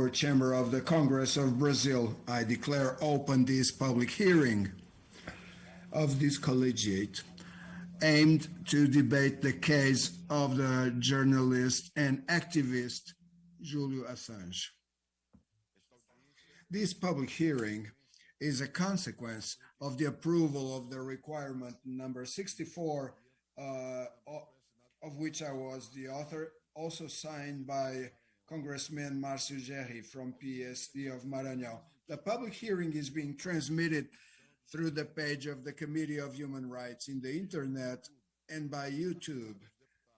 Chamber of the Congress of Brazil, I declare open this public hearing of this collegiate aimed to debate the case of the journalist and activist Julian Assange. This public hearing is a consequence of the approval of the requirement number 64, of which I was the author, also signed by Congressman Marcio from PSD of Maranhão. The public hearing is being transmitted through the page of the Committee of Human Rights in the internet and by YouTube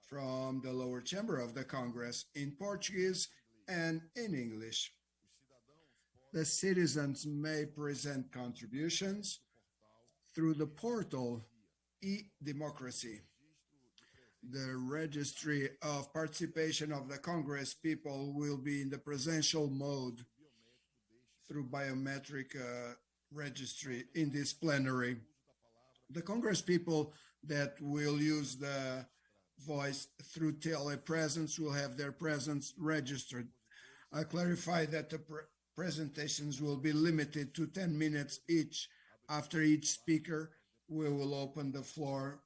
from the lower chamber of the Congress in Portuguese and in English. The citizens may present contributions through the portal e-Democracy. The registry of participation of the Congress people will be in the presential mode through biometric registry in this plenary. The Congress people that will use the voice through telepresence will have their presence registered. I clarify that the presentations will be limited to 10 minutes each. After each speaker, we will open the floor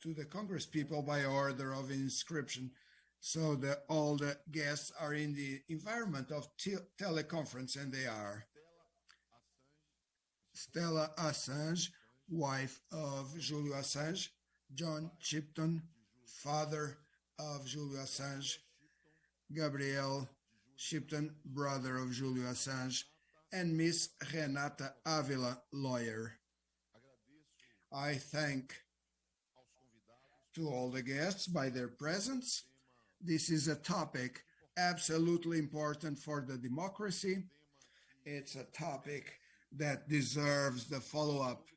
to the Congress people by order of inscription, so that all the guests are in the environment of teleconference, and they are Stella Assange, wife of Julian Assange, Jhon Shipton, father of Julian Assange, Gabriel Shipton, brother of Julian Assange, and Miss Renata Ávila, lawyer. I thank to all the guests by their presence. This is a topic absolutely important for the democracy. It's a topic that deserves the follow-up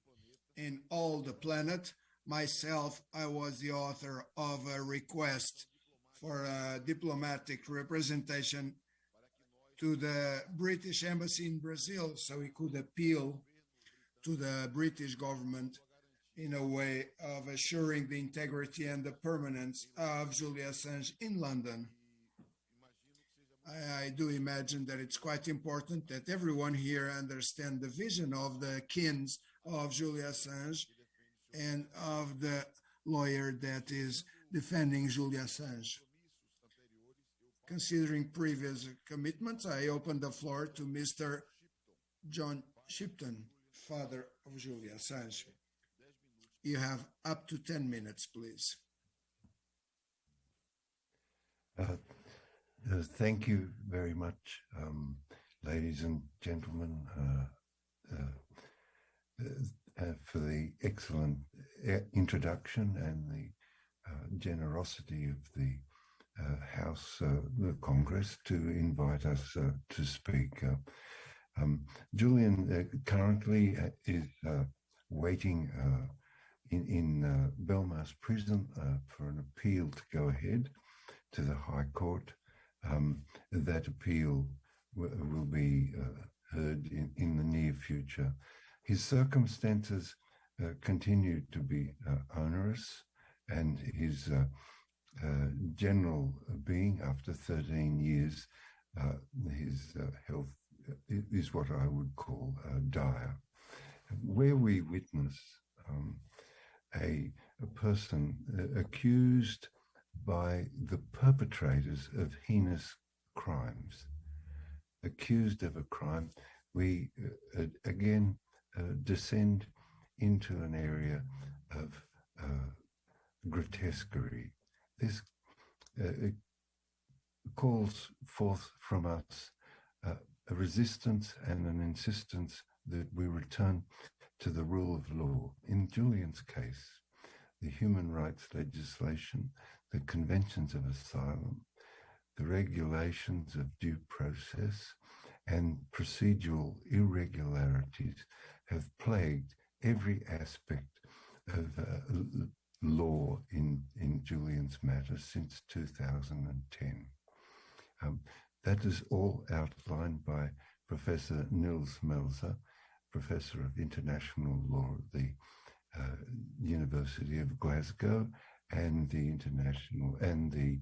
in all the planet. Myself, I was the author of a request for a diplomatic representation to the British Embassy in Brazil so we could appeal to the British government in a way of assuring the integrity and the permanence of Julian Assange in London. I do imagine that it's quite important that everyone here understand the vision of the kins of Julian Assange and of the lawyer that is defending Julian Assange. Considering previous commitments, I open the floor to Mr. Jhon Shipton, father of Julian Assange. You have up to 10 minutes, please. Thank you very much, ladies and gentlemen, for the excellent introduction and the generosity of the House, the Congress, to invite us to speak. Julian currently is waiting in Belmarsh prison for an appeal to go ahead to the High Court. That appeal will be heard in the near future. His circumstances continue to be onerous, and his general being, after 13 years, his health is what I would call dire. Where we witness a person accused by the perpetrators of heinous crimes, accused of a crime, we again descend into an area of grotesquerie. This calls forth from us a resistance and an insistence that we return to the rule of law. In Julian's case, the human rights legislation, the conventions of asylum, the regulations of due process, and procedural irregularities have plagued every aspect of law in Julian's matter since 2010. That is all outlined by Professor Nils Melzer, Professor of International Law at the University of Glasgow, and the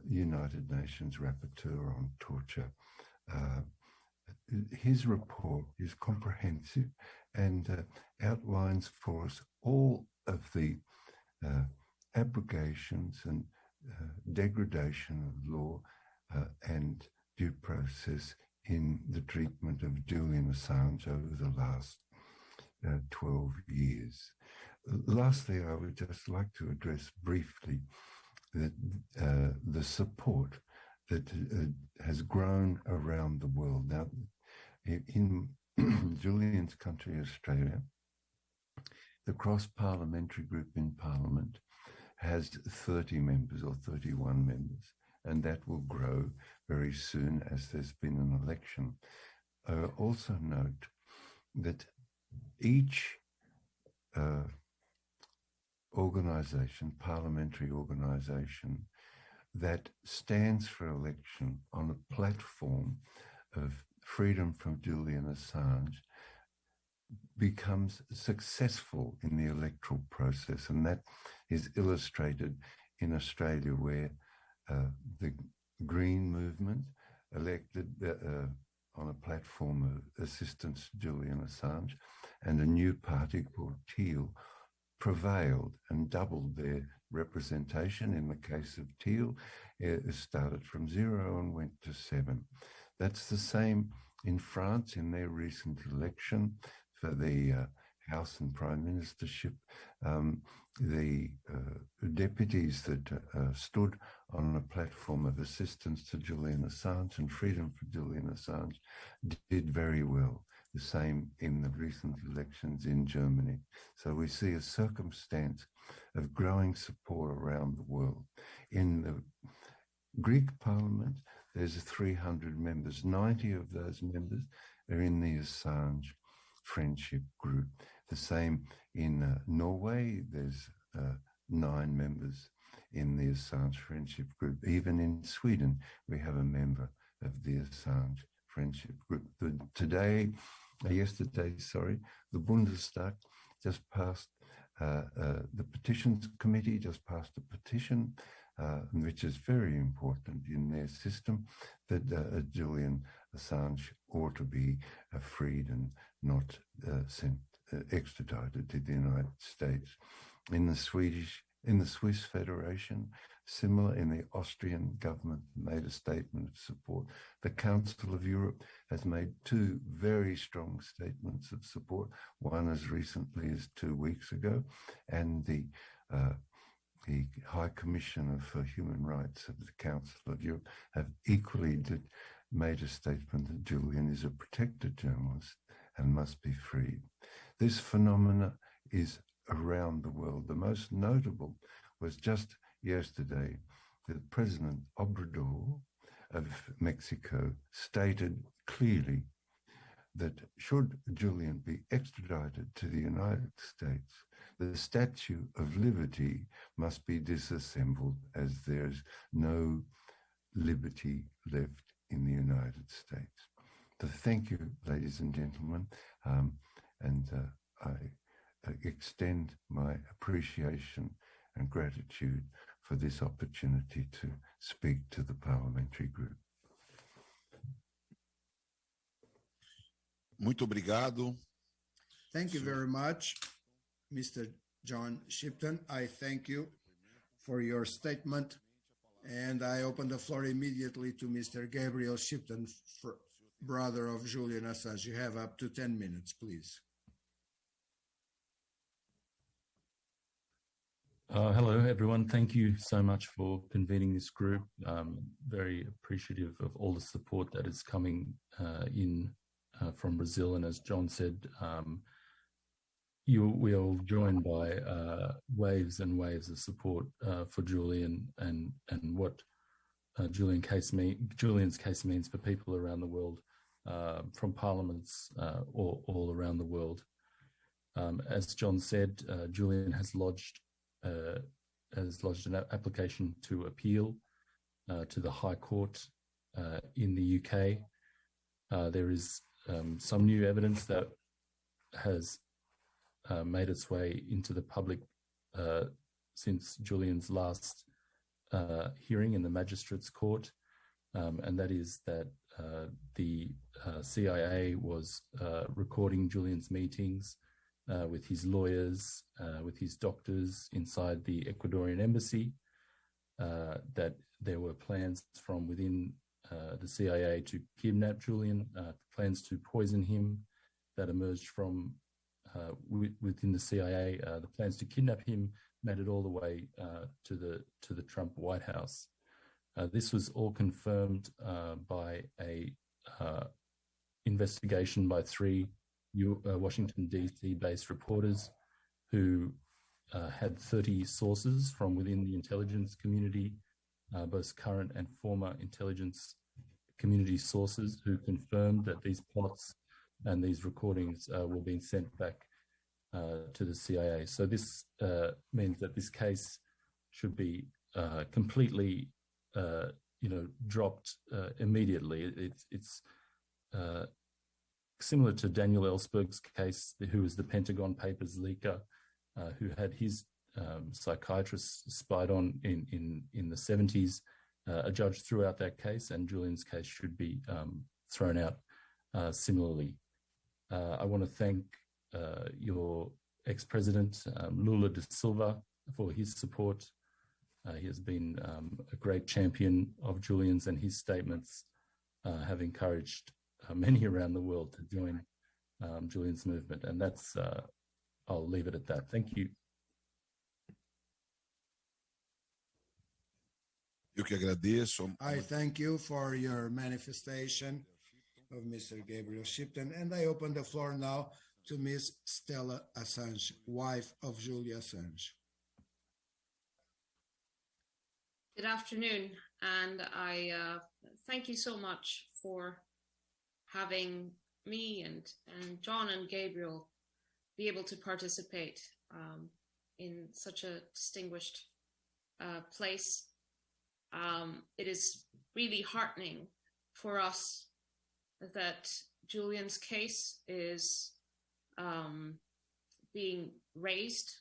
United Nations Rapporteur on Torture his report is comprehensive and outlines for us all of the abrogations and degradation of law and due process in the treatment of Julian Assange over the last 12 years. Lastly, I would just like to address briefly that the support that has grown around the world. Now, in Julian's country, Australia, the cross-parliamentary group in Parliament has 30 members or 31 members, and that will grow very soon as there's been an election. Also note that each organisation, parliamentary organisation, that stands for election on a platform of freedom from Julian Assange becomes successful in the electoral process, and that is illustrated in Australia, where the Green movement elected on a platform of assistance to Julian Assange, and a new party called Teal prevailed and doubled their representation. In the case of Teal, it started from 0 and went to 7. That's the same in France in their recent election for the House and Prime Ministership. The deputies that stood on a platform of assistance to Julian Assange and freedom for Julian Assange did very well. The same in the recent elections in Germany. So we see a circumstance of growing support around the world. In the Greek parliament, there's 300 members. 90 of those members are in the Assange friendship group. The same in Norway, there's 9 members in the Assange friendship group. Even in Sweden, we have a member of the Assange friendship group. Yesterday, the Bundestag just passed, the petitions committee just passed a petition, which is very important in their system, that Julian Assange ought to be freed and not extradited to the United States. In the Swiss Federation, similar, in the Austrian government made a statement of support. The Council of Europe has made 2 very strong statements of support, one as recently as 2 weeks ago, and the High Commissioner for Human Rights of the Council of Europe have equally made a statement that Julian is a protected journalist and must be freed. This phenomena is around the world. The most notable was just yesterday that President Obrador of Mexico stated clearly that should Julian be extradited to the United States, the Statue of Liberty must be disassembled, as there's no liberty left in the United States. So thank you, ladies and gentlemen, and I extend my appreciation and gratitude for this opportunity to speak to the parliamentary group. Muito obrigado. Thank you very much, Mr. Jhon Shipton. I thank you for your statement, and I open the floor immediately to Mr. Gabriel Shipton, brother of Julian Assange. You have up to 10 minutes, please. Hello, everyone. Thank you so much for convening this group. Very appreciative of all the support that is coming in from Brazil. And as Jhon said, we are joined by waves and waves of support for Julian and what Julian's case means for people around the world, from parliaments all around the world. As Jhon said, Julian has lodged an application to appeal to the High Court in the UK. There is some new evidence that has made its way into the public since Julian's last hearing in the Magistrates' Court, and that is that the CIA was recording Julian's meetings with his lawyers, with his doctors inside the Ecuadorian embassy, that there were plans from within the CIA to kidnap Julian, plans to poison him that emerged from within the CIA, the plans to kidnap him made it all the way to the Trump White House. This was all confirmed by a investigation by 3 Washington DC based reporters who had 30 sources from within the intelligence community, both current and former intelligence community sources, who confirmed that these plots and these recordings were being sent back to the CIA. So this means that this case should be completely, dropped immediately. It's similar to Daniel Ellsberg's case, who was the Pentagon Papers leaker, who had his psychiatrist spied on in the 70s. A judge threw out that case, and Julian's case should be thrown out similarly. I want to thank your ex-president, Lula da Silva, for his support. He has been a great champion of Julian's, and his statements have encouraged many around the world to join Julian's movement. And that's, I'll leave it at that. Thank you. I thank you for your manifestation of Mr. Gabriel Shipton, and I open the floor now to Ms. Stella Assange, wife of Julian Assange. Good afternoon, and I thank you so much for having me and Jhon and Gabriel be able to participate in such a distinguished place. It is really heartening for us that Julian's case is being raised,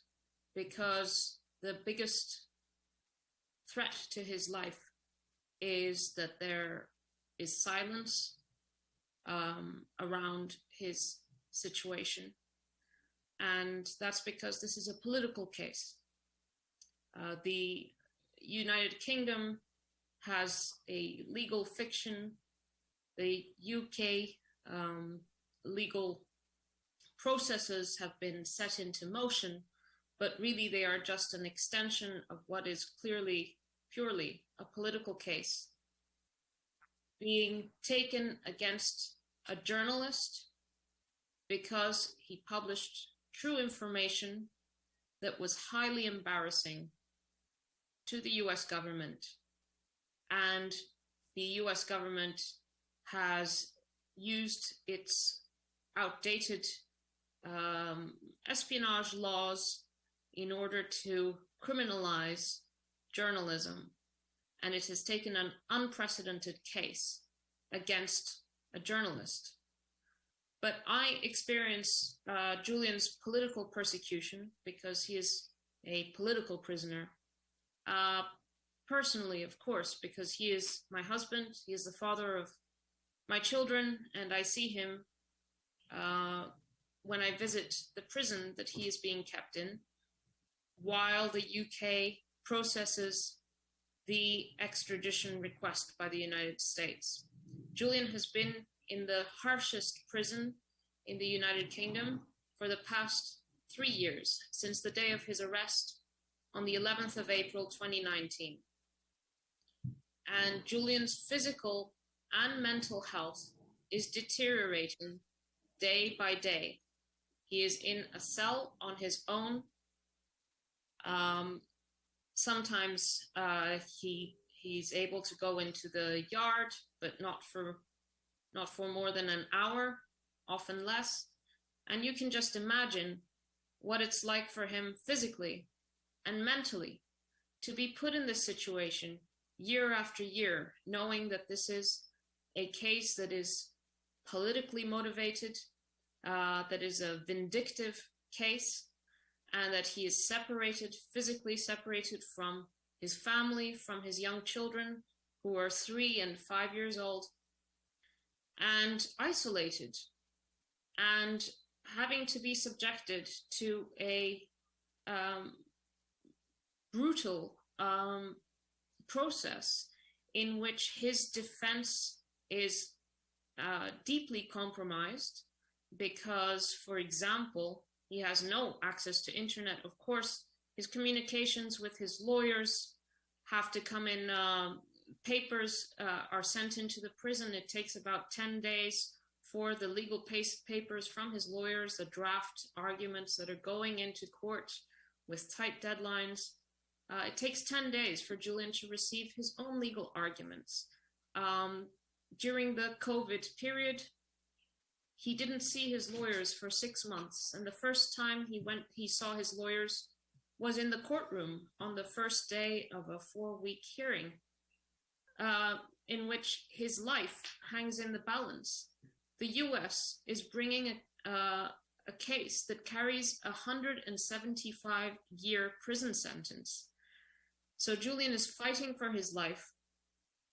because the biggest threat to his life is that there is silence around his situation. And that's because this is a political case. The United Kingdom has a legal fiction. The UK legal processes have been set into motion, but really they are just an extension of what is clearly, purely a political case being taken against a journalist because he published true information that was highly embarrassing to the US government. And the US government has used its outdated espionage laws in order to criminalize journalism. And it has taken an unprecedented case against a journalist. But I experience Julian's political persecution because he is a political prisoner. Personally, of course, because he is my husband, he is the father of my children, and I see him when I visit the prison that he is being kept in, while the UK processes the extradition request by the United States. Julian has been in the harshest prison in the United Kingdom for the past 3 years, since the day of his arrest on the 11th of April, 2019. And Julian's physical and mental health is deteriorating day by day. He is in a cell on his own. Sometimes he's able to go into the yard, but not for more than an hour, often less. And you can just imagine what it's like for him physically and mentally to be put in this situation year after year, knowing that this is a case that is politically motivated, that is a vindictive case, and that he is separated, physically separated from his family, from his young children, who are 3 and 5 years old. and isolated, and having to be subjected to a brutal process in which his defense is deeply compromised because, for example, he has no access to internet. Of course, his communications with his lawyers have to come in, papers are sent into the prison. It takes about 10 days for the legal papers from his lawyers, the draft arguments that are going into court with tight deadlines. It takes 10 days for Julian to receive his own legal arguments. During the COVID period, he didn't see his lawyers for 6 months. And the first time he saw his lawyers was in the courtroom on the first day of a 4-week hearing, in which his life hangs in the balance. The US is bringing a case that carries a 175-year prison sentence. So Julian is fighting for his life,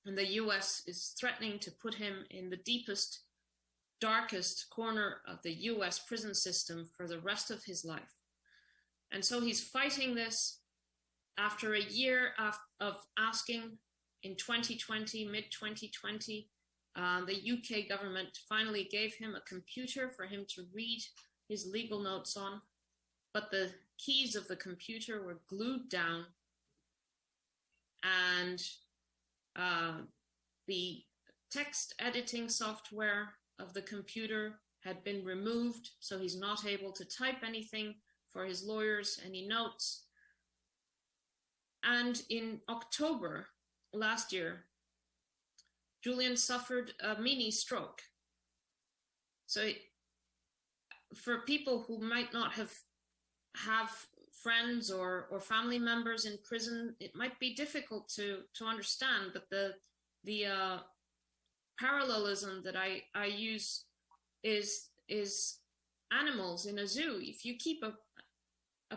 and the US is threatening to put him in the deepest, darkest corner of the US prison system for the rest of his life. And so he's fighting this after a year of asking in 2020, mid-2020, the UK government finally gave him a computer for him to read his legal notes on, but the keys of the computer were glued down, and the text editing software of the computer had been removed, so he's not able to type anything for his lawyers, any notes. And in October last year, Julian suffered a mini stroke. So for people who might not have friends or family members in prison, it might be difficult to understand, but the parallelism that I use is animals in a zoo. If you keep a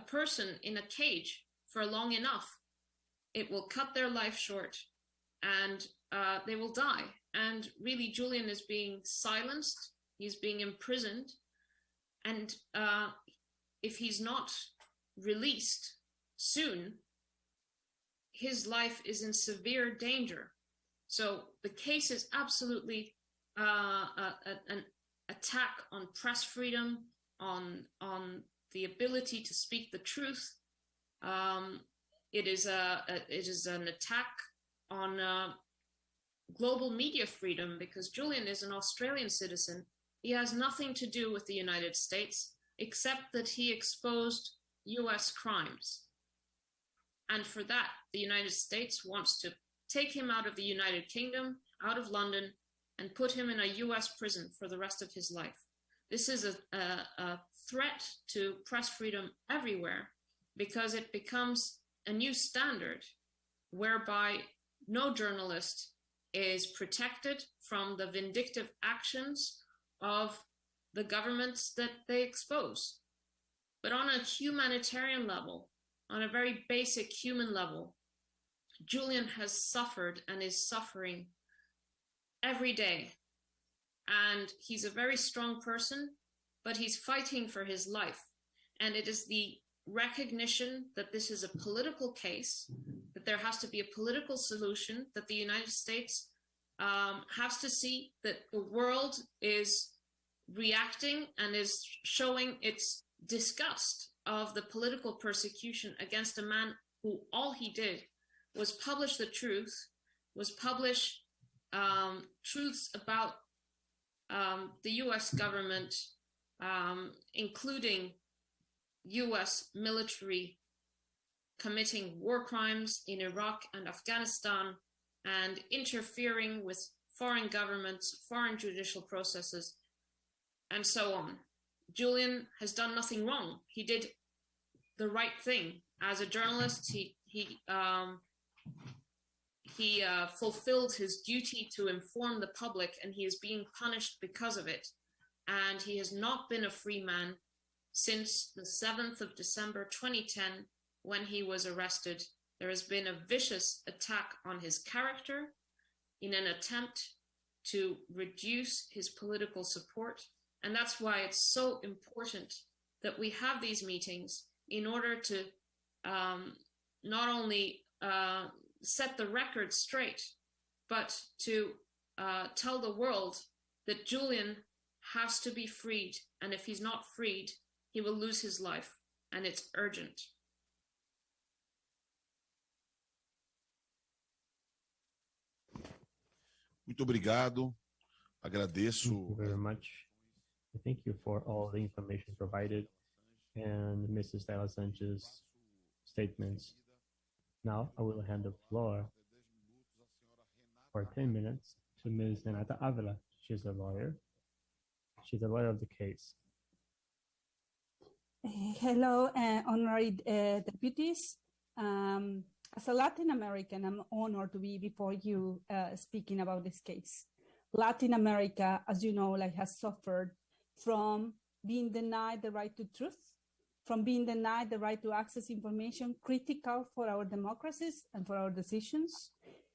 person in a cage for long enough, it will cut their life short, and they will die. And really, Julian is being silenced. He's being imprisoned. And if he's not released soon, his life is in severe danger. So the case is absolutely an attack on press freedom, on the ability to speak the truth. It is an attack on global media freedom, because Julian is an Australian citizen. He has nothing to do with the United States, except that he exposed US crimes. And for that, the United States wants to take him out of the United Kingdom, out of London, and put him in a US prison for the rest of his life. This is a threat to press freedom everywhere, because it becomes a new standard whereby no journalist is protected from the vindictive actions of the governments that they expose. But on a humanitarian level, on a very basic human level, Julian has suffered and is suffering every day. And he's a very strong person, but he's fighting for his life. And it is the recognition that this is a political case, that there has to be a political solution, that the United States has to see that the world is reacting and is showing its disgust of the political persecution against a man who all he did was publish the truth, was publish truths about the US government, including US military committing war crimes in Iraq and Afghanistan, and interfering with foreign governments, foreign judicial processes, and so on. Julian has done nothing wrong. He did the right thing. As a journalist, he fulfilled his duty to inform the public, and he is being punished because of it. And he has not been a free man since the 7th of December 2010, when he was arrested. There has been a vicious attack on his character in an attempt to reduce his political support. And that's why it's so important that we have these meetings in order to not only set the record straight, but to tell the world that Julian has to be freed. And if he's not freed, he will lose his life. And it's urgent. Muito obrigado. Agradeço. Thank you very much. Thank you for all the information provided and Mrs. Stella Assange's statements. Now I will hand the floor for 10 minutes to Ms. Renata Ávila. She's a lawyer. She's a lawyer of the case. Hello, honorary deputies. As a Latin American, I'm honored to be before you speaking about this case. Latin America, as you know, has suffered from being denied the right to truth, from being denied the right to access information critical for our democracies and for our decisions.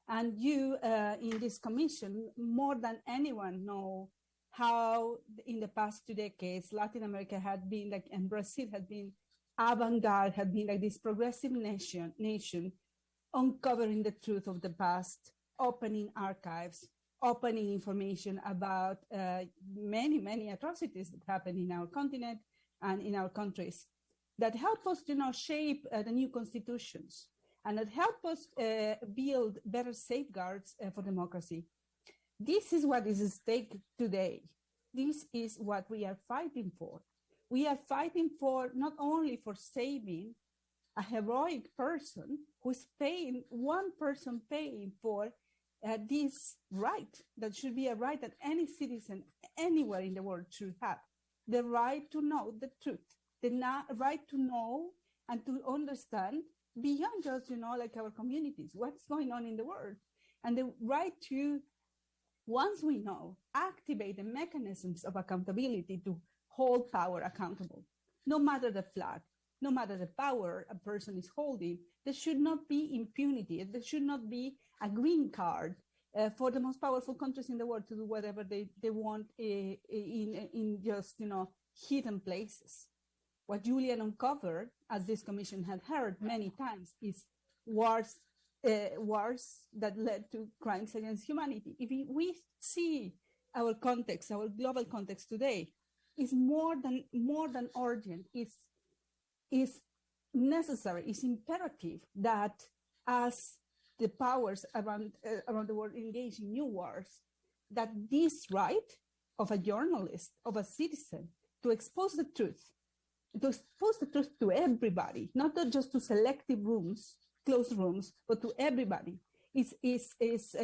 And you in this commission, more than anyone, know how in the past 2 decades, Latin America had been and Brazil had been avant-garde, had been this progressive nation, uncovering the truth of the past, opening archives, opening information about many, many atrocities that happen in our continent and in our countries that help us, shape the new constitutions and that help us build better safeguards for democracy. This is what is at stake today. This is what we are fighting for. We are fighting for not only for saving a heroic person who's paying, one person paying for this right that should be a right that any citizen anywhere in the world should have. The right to know the truth, the right to know and to understand beyond just, our communities, what's going on in the world. And the right to, once we know, activate the mechanisms of accountability to hold power accountable. No matter the flag, no matter the power a person is holding, there should not be impunity. There should not be a green card for the most powerful countries in the world to do whatever they want in just, hidden places. What Julian uncovered, as this commission had heard many times, is wars that led to crimes against humanity. If we see our context, our global context today, is more than urgent. Is necessary. It's imperative that as the powers around the world engage in new wars, that this right of a journalist, of a citizen, to expose the truth to everybody, not just to selective rooms, closed rooms, but to everybody, is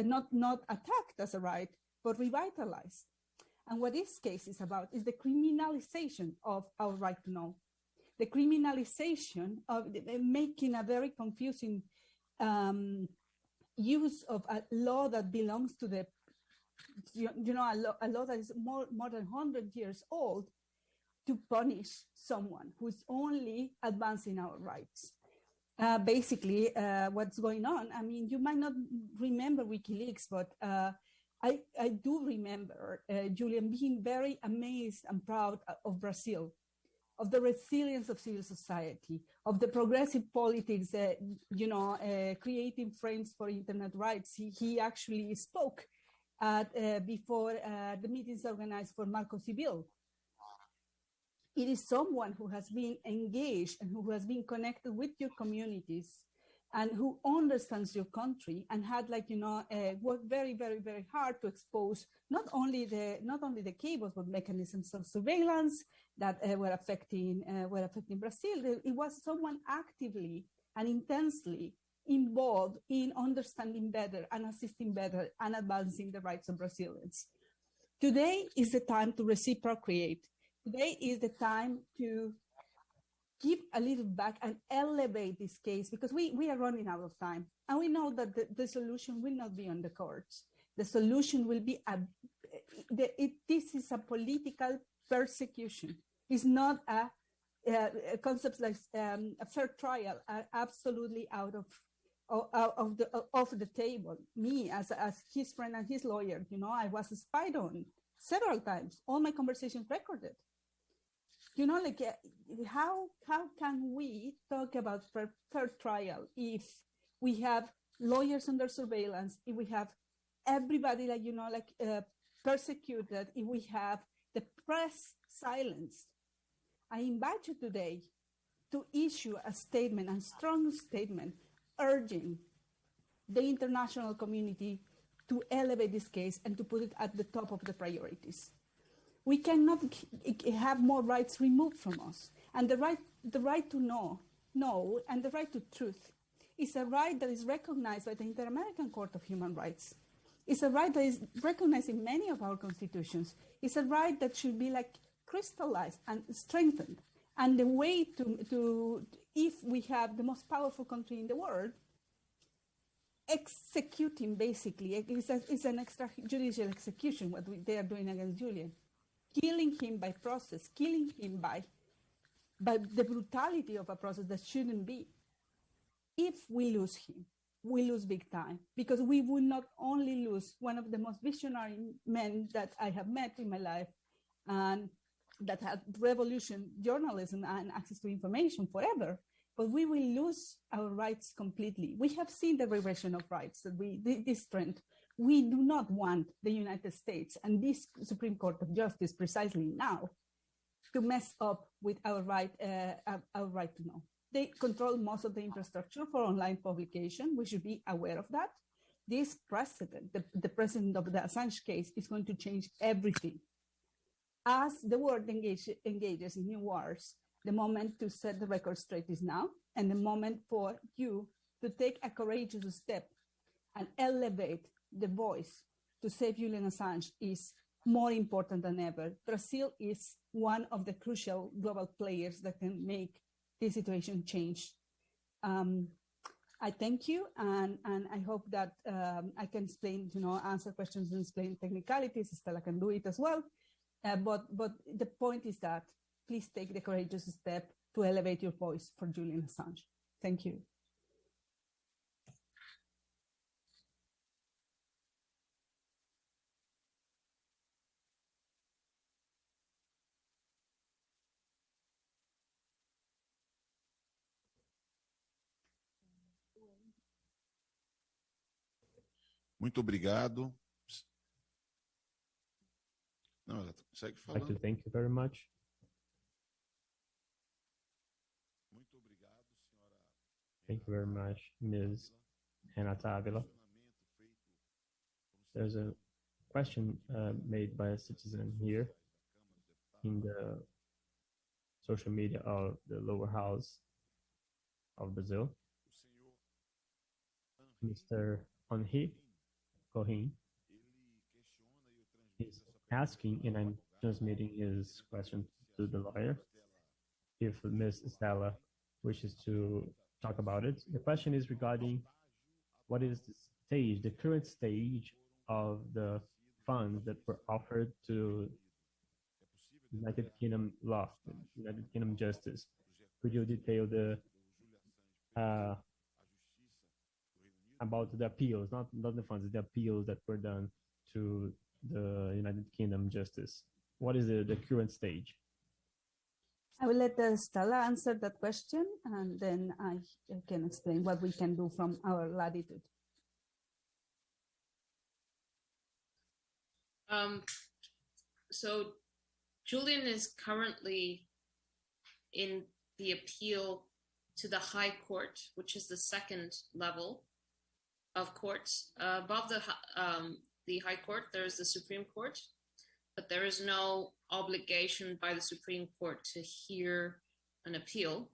not attacked as a right, but revitalized. And what this case is about is the criminalization of our right to know, the criminalization of making a very confusing use of a law that belongs to the, a law that is more than 100 years old, to punish someone who's only advancing our rights. Basically, what's going on, you might not remember WikiLeaks, but I do remember Julian being very amazed and proud of Brazil, of the resilience of civil society, of the progressive politics, creating frames for internet rights. He actually spoke before the meetings organized for Marco Civil. It is someone who has been engaged and who has been connected with your communities and who understands your country and had worked very, very, very hard to expose not only the cables, but mechanisms of surveillance that were affecting Brazil. It was someone actively and intensely involved in understanding better and assisting better and advancing the rights of Brazilians. Today is the time to reciprocate. Today is the time to give a little back and elevate this case, because we are running out of time. And we know that the solution will not be on the courts. The solution will be, this is a political persecution. It's not concepts like a fair trial are absolutely out off the table. Me as his friend and his lawyer, I was spied on several times. All my conversations recorded. How can we talk about fair trial if we have lawyers under surveillance, if we have everybody persecuted, if we have the press silenced? I invite you today to issue a statement, a strong statement, urging the international community to elevate this case and to put it at the top of the priorities. We cannot have more rights removed from us. And the right to know, and the right to truth is a right that is recognized by the Inter-American Court of Human Rights. It's a right that is recognized in many of our constitutions. It's a right that should be crystallized and strengthened. And the way to if we have the most powerful country in the world, executing basically, it's an extrajudicial execution, what they are doing against Julian. Killing him by process, killing him by the brutality of a process that shouldn't be. If we lose him, we lose big time, because we will not only lose one of the most visionary men that I have met in my life, and that had revolution journalism and access to information forever, but we will lose our rights completely. We have seen the regression of rights, this trend. We do not want the United States and this Supreme Court of Justice precisely now to mess up with our right to know. They control most of the infrastructure for online publication. We should be aware of that. This precedent, the precedent of the Assange case, is going to change everything. As the world engages in new wars, the moment to set the record straight is now, and the moment for you to take a courageous step and elevate the voice to save Julian Assange is more important than ever. Brazil is one of the crucial global players that can make this situation change. I thank you, and I hope that I can explain, answer questions and explain technicalities. Stella can do it as well. But the point is that please take the courageous step to elevate your voice for Julian Assange. Thank you. Muito obrigado. Não, ela segue I'd like to falando. thank you very much. Muito obrigado, senhora. Thank you very much, Ms. Renata Ávila. There's a question made by a citizen here in the social media of the lower house of Brazil. Mr. Henri Cohen is asking, and I'm transmitting his question to the lawyer, if Ms. Stella wishes to talk about it. The question is regarding what is the stage, the current stage of the funds that were offered to United Kingdom law, United Kingdom justice. Could you detail the about the appeals, not the funds, the appeals that were done to the United Kingdom justice? What is the current stage? I will let Stella answer that question, and then I can explain what we can do from our latitude. So Julian is currently in the appeal to the High Court, which is the second level of courts. Above the High Court, there is the Supreme Court, but there is no obligation by the Supreme Court to hear an appeal.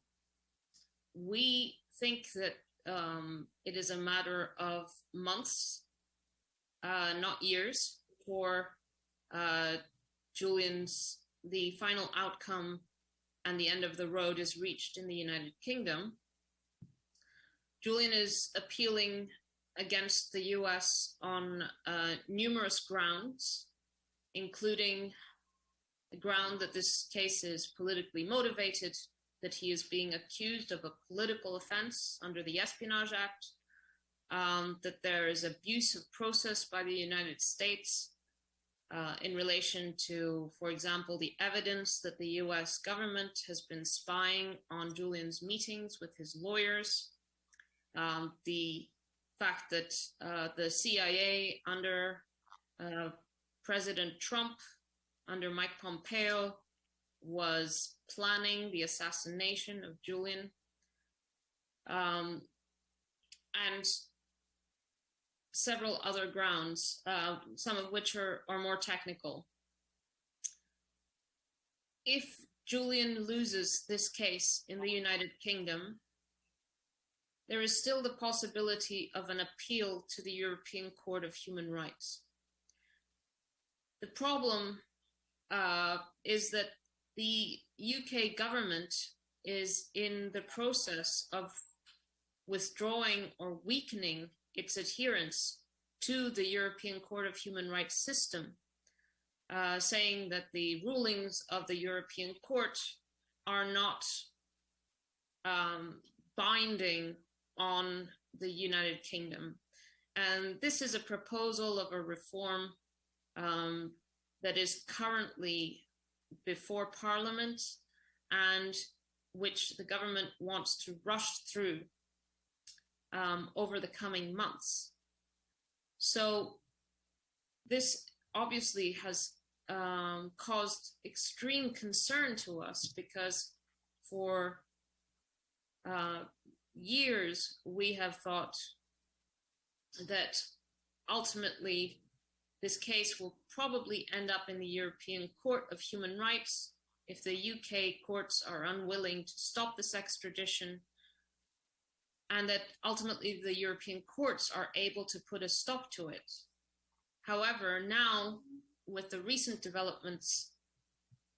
We think that it is a matter of months, not years, for the final outcome and the end of the road is reached in the United Kingdom. Julian is appealing against the US on numerous grounds, including the ground that this case is politically motivated, that he is being accused of a political offense under the Espionage Act, that there is abuse of process by the United States in relation to, for example, the evidence that the US government has been spying on Julian's meetings with his lawyers, the fact that the CIA under President Trump, under Mike Pompeo, was planning the assassination of Julian, and several other grounds, some of which are more technical. If Julian loses this case in the United Kingdom, there is still the possibility of an appeal to the European Court of Human Rights. The problem is that the UK government is in the process of withdrawing or weakening its adherence to the European Court of Human Rights system, saying that the rulings of the European Court are not binding on the United Kingdom. And this is a proposal of a reform that is currently before Parliament and which the government wants to rush through over the coming months. So this obviously has caused extreme concern to us, because for years we have thought that ultimately this case will probably end up in the European Court of Human Rights if the UK courts are unwilling to stop this extradition, and that ultimately the European courts are able to put a stop to it. However, now with the recent developments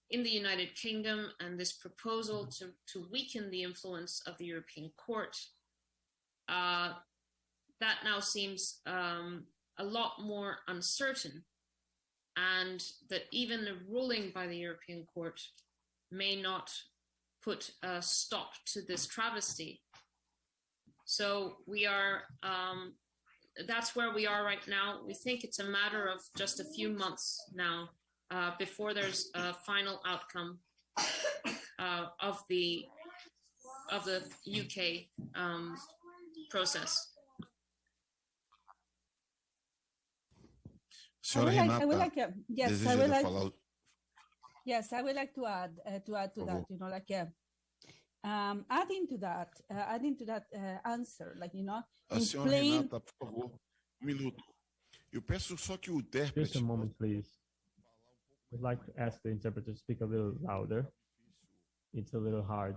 in the United Kingdom and this proposal to weaken the influence of the European Court, that now seems a lot more uncertain, and that even a ruling by the European Court may not put a stop to this travesty. So we are, that's where we are right now. We think it's a matter of just a few months now before there's a final outcome of the UK process. Senhora Renata, yes, I would like. Yes, I would like to add to that. You know, like adding to that answer, like, you know, a senhora Renata, por favor, minuto. Eu peço só que o intérprete. Just a moment, please. I'd like to ask the interpreter to speak a little louder. It's a little hard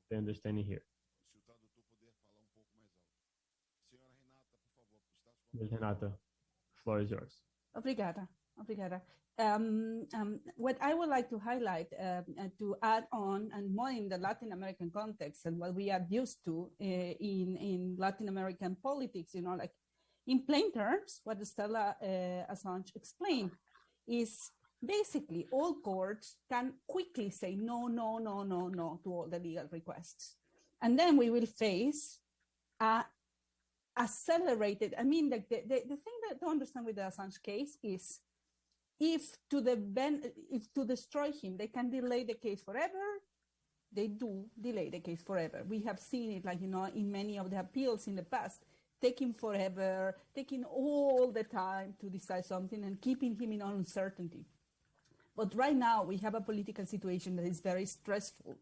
to understand here. Renata, the floor is yours. Obrigada. What I would like to highlight, to add on, and more in the Latin American context and what we are used to in Latin American politics, you know, like in plain terms, what Stella Assange explained is basically all courts can quickly say no to all the legal requests. And then we will face accelerated. I mean, the thing that to understand with the Assange case is, if to destroy him, they can delay the case forever, they do delay the case forever. We have seen it, like, you know, in many of the appeals in the past, taking forever, taking all the time to decide something and keeping him in uncertainty. But right now we have a political situation that is very stressful,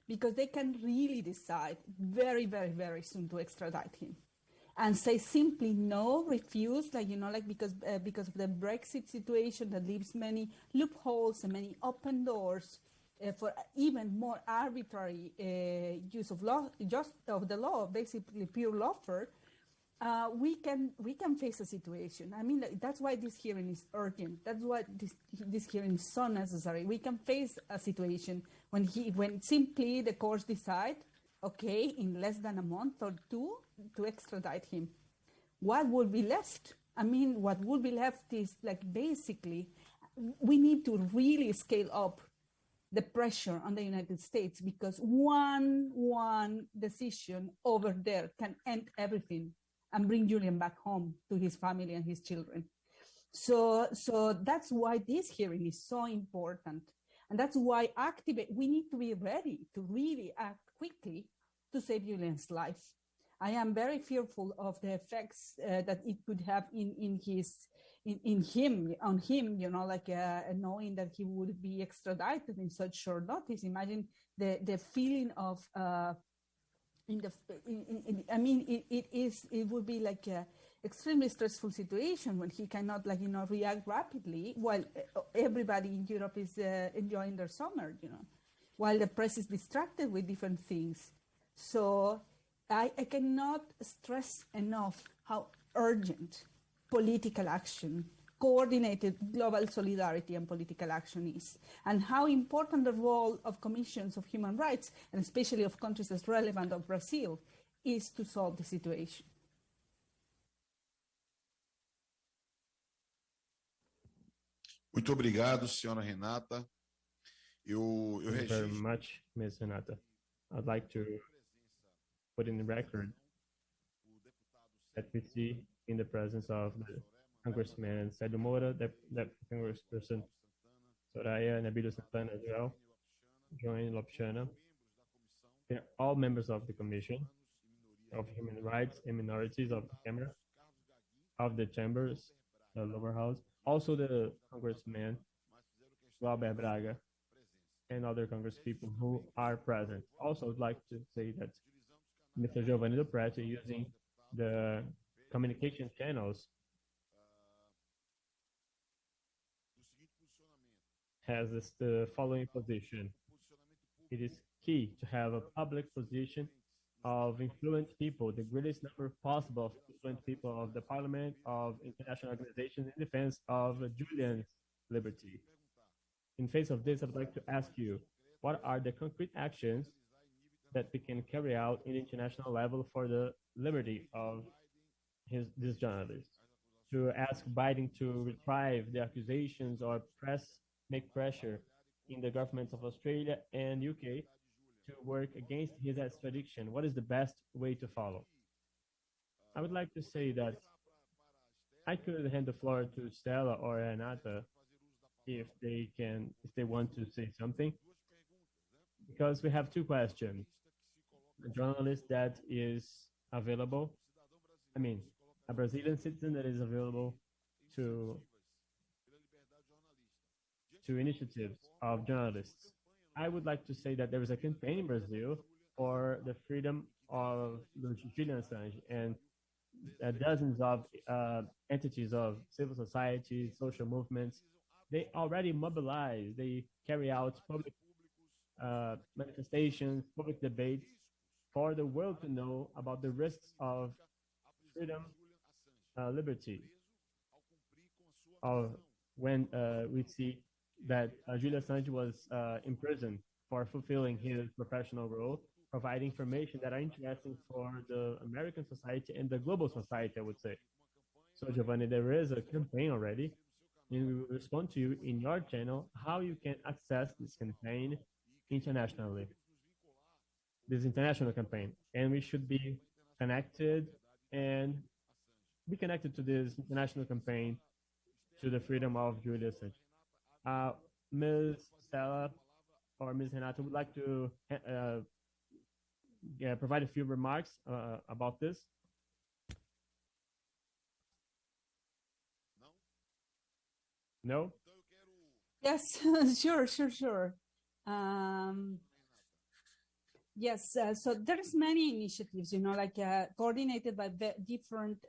because they can really decide very, very, very soon to extradite him and say simply no, refuse, like, you know, like because of the Brexit situation that leaves many loopholes and many open doors for even more arbitrary use of law, just of the law, basically pure lawfare. We can face a situation. I mean, that's why this hearing is urgent. That's why this hearing is so necessary. We can face a situation when simply the courts decide, okay, in less than a month or two, to extradite him. What will be left? I mean, what will be left is, like, basically, we need to really scale up the pressure on the United States, because one decision over there can end everything and bring Julian back home to his family and his children. So that's why this hearing is so important. And that's why we need to be ready to really act quickly to save Julian's life. I am very fearful of the effects that it could have on him, you know, like knowing that he would be extradited in such short notice. Imagine the feeling of, it would be like a extremely stressful situation when he cannot, like, you know, react rapidly while everybody in Europe is enjoying their summer, you know, while the press is distracted with different things. So I cannot stress enough how urgent political action, coordinated global solidarity and political action is, and how important the role of commissions of human rights, and especially of countries as relevant of Brazil, is to solve the situation. Muito obrigado, senhora Renata. Thank you very much, Ms. Renata. I'd like to put in the record that we see in the presence of the Congressman Célio Moura, the Congressperson Soraya Nabilho Santana as well, Jhon Lopchana. They're all members of the Commission of Human Rights and Minorities of the Câmara, of the Chambers, the lower house, also the Congressman Glauber Braga, and other Congresspeople who are present. Also, I'd like to say that Mr. Giovanni do Prete, using the communication channels, has the following position. It is key to have a public position of influent people, the greatest number possible of influent people of the parliament, of international organizations in defense of Julian's liberty. In face of this, I'd like to ask you, what are the concrete actions that we can carry out in international level for the liberty of this journalist? To ask Biden to retrieve the accusations or make pressure in the governments of Australia and UK to work against his extradition. What is the best way to follow? I would like to say that I could hand the floor to Stella or Renata if they want to say something, because we have two questions. A journalist that is available, a Brazilian citizen that is available to initiatives of journalists. I would like to say that there is a campaign in Brazil for the freedom of Julian Assange, and dozens of entities of civil society, social movements, they already mobilize, they carry out public manifestations, public debates for the world to know about the risks of freedom, liberty, when we see that Julian Assange was imprisoned for fulfilling his professional role, providing information that are interesting for the American society and the global society, I would say. So, Giovanni, there is a campaign already, and we will respond to you in your channel how you can access this campaign internationally, this international campaign. And we should be connected and be connected to this international campaign to the freedom of Julian Assange. Ms. Stella or Ms. Renata would like to provide a few remarks about this. No? Yes, sure. Yes, so there's many initiatives, coordinated by different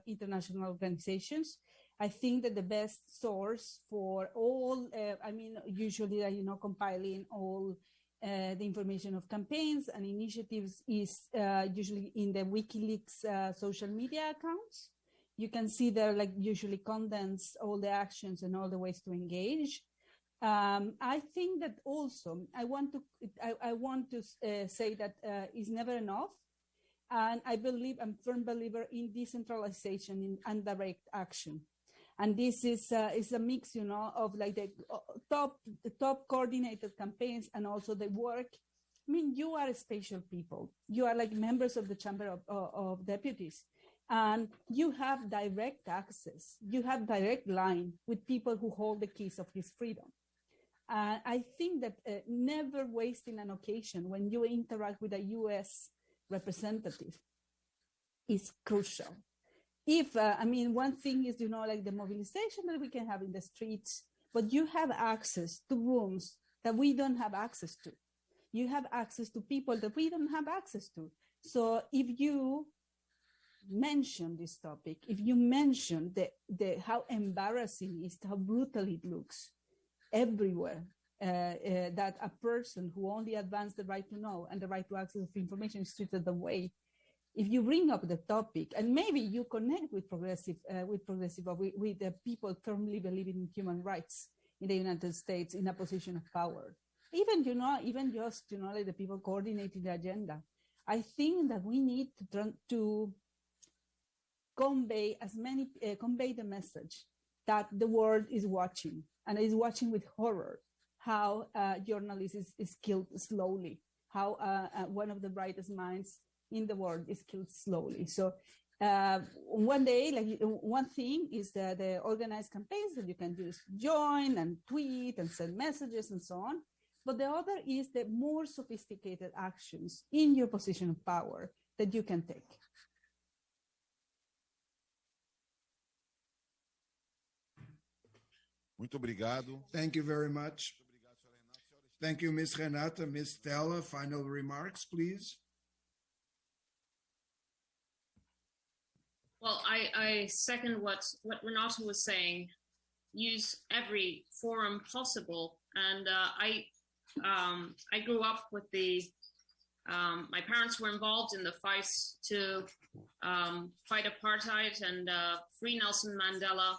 international organizations. I think that the best source for all, usually, compiling all the information of campaigns and initiatives is usually in the WikiLeaks social media accounts. You can see there, usually condense all the actions and all the ways to engage. I think that also I want to say that it's never enough, and I'm a firm believer in decentralization and direct action. And this is a mix, you know, of like the top coordinated campaigns and also the work. I mean, you are special people. You are like members of the Chamber of Deputies, and you have direct access. You have direct line with people who hold the keys of this freedom. I think that never wasting an occasion when you interact with a U.S. representative is crucial. If, I mean, one thing is, you know, like the mobilization that we can have in the streets, but you have access to rooms that we don't have access to. You have access to people that we don't have access to. So if you mention this topic, if you mention how embarrassing it is, how brutal it looks everywhere, that a person who only advanced the right to know and the right to access to information is treated that way, if you bring up the topic and maybe you connect with the people firmly believing in human rights in the United States in a position of power, even just, you know, like the people coordinating the agenda, I think that we need to convey the message that the world is watching, and is watching with horror how a journalist is killed slowly, how one of the brightest minds in the world is killed slowly. So one day, like one thing is the organized campaigns that you can just join and tweet and send messages and so on. But the other is the more sophisticated actions in your position of power that you can take. Muito obrigado. Thank you very much. Thank you, Ms. Renata. Ms. Stella, final remarks, please. Well, I second what Renata was saying. Use every forum possible, and I grew up with my parents were involved in the fights to fight apartheid and free Nelson Mandela,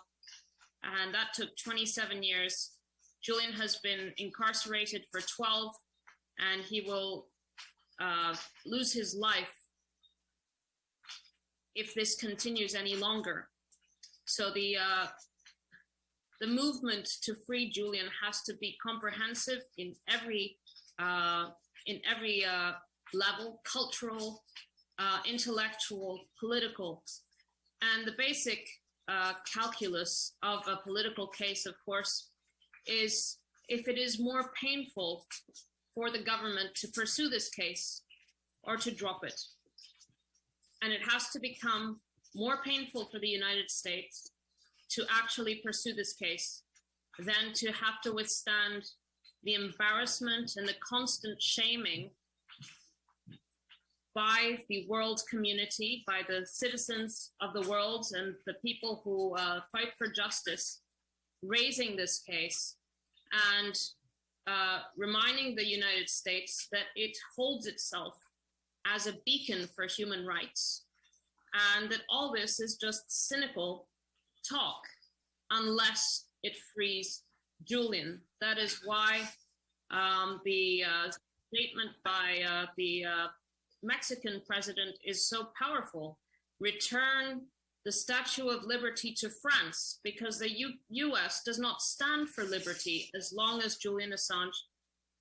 and that took 27 years. Julian has been incarcerated for 12, and he will lose his life if this continues any longer. So the movement to free Julian has to be comprehensive in every level: cultural, intellectual, political. And the basic calculus of a political case, of course, is if it is more painful for the government to pursue this case or to drop it. And it has to become more painful for the United States to actually pursue this case than to have to withstand the embarrassment and the constant shaming by the world community, by the citizens of the world and the people who fight for justice, raising this case and reminding the United States that it holds itself as a beacon for human rights, and that all this is just cynical talk unless it frees Julian. That is why the statement by the Mexican president is so powerful. Return the Statue of Liberty to France, because the US does not stand for liberty as long as Julian Assange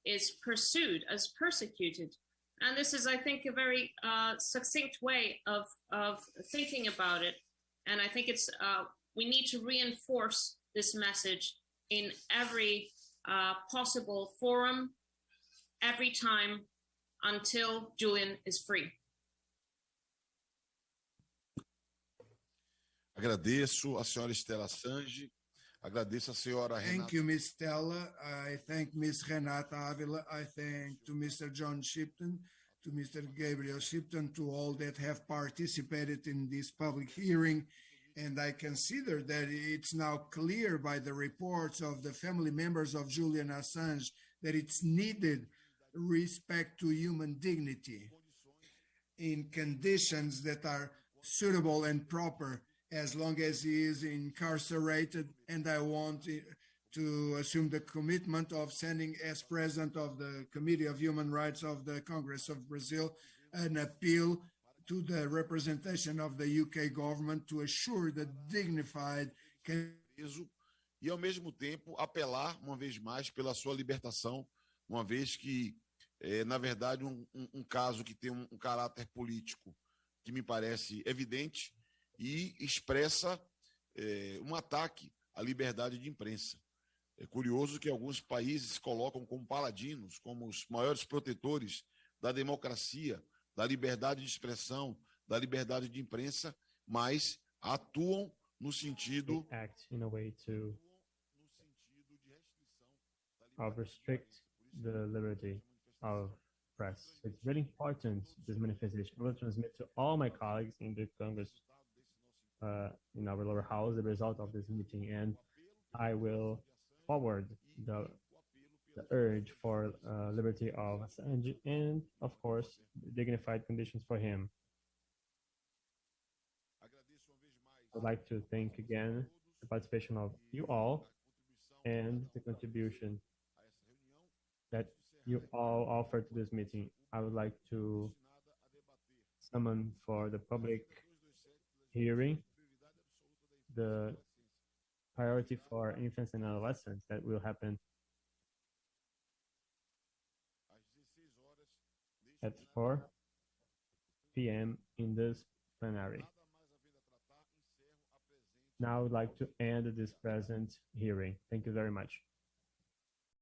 is pursued as persecuted. And this is, I think, a very succinct way of thinking about it. And I think it's we need to reinforce this message in every possible forum, every time, until Julian is free. Agradeço a senhora Stella Assange. Agradeço a senhora Renata. Thank you, Ms. Stella. I thank Ms. Renata Ávila. I thank to Mr. Jhon Shipton, to Mr. Gabriel Shipton, to all that have participated in this public hearing. And I consider that it's now clear by the reports of the family members of Julian Assange that it's needed respect to human dignity in conditions that are suitable and proper, as long as he is incarcerated. And I want to assume the commitment of sending, as president of the Committee of Human Rights of the Congress of Brazil, an appeal to the representation of the UK government to assure the dignified preso e, ao mesmo tempo, apelar, uma vez mais, pela sua libertação, uma vez que, na verdade, um caso que tem um caráter político que me parece evidente e expressa um ataque à liberdade de imprensa. É curioso que alguns países se colocam como paladinos, como os maiores protetores da democracia, da liberdade de expressão, da liberdade de imprensa, mas atuam no sentido act in a way to restrict the liberty of press. It's really important, this manifestation. I will transmit to all my colleagues in the Congress, in our lower house, the result of this meeting, and I will forward the urge for liberty of Assange and, of course, dignified conditions for him. I'd like to thank again the participation of you all and the contribution that you all offered to this meeting. I would like to summon for the public hearing the priority for infants and adolescents that will happen at 4 p.m. in this plenary. Now I would like to end this present hearing. Thank you very much.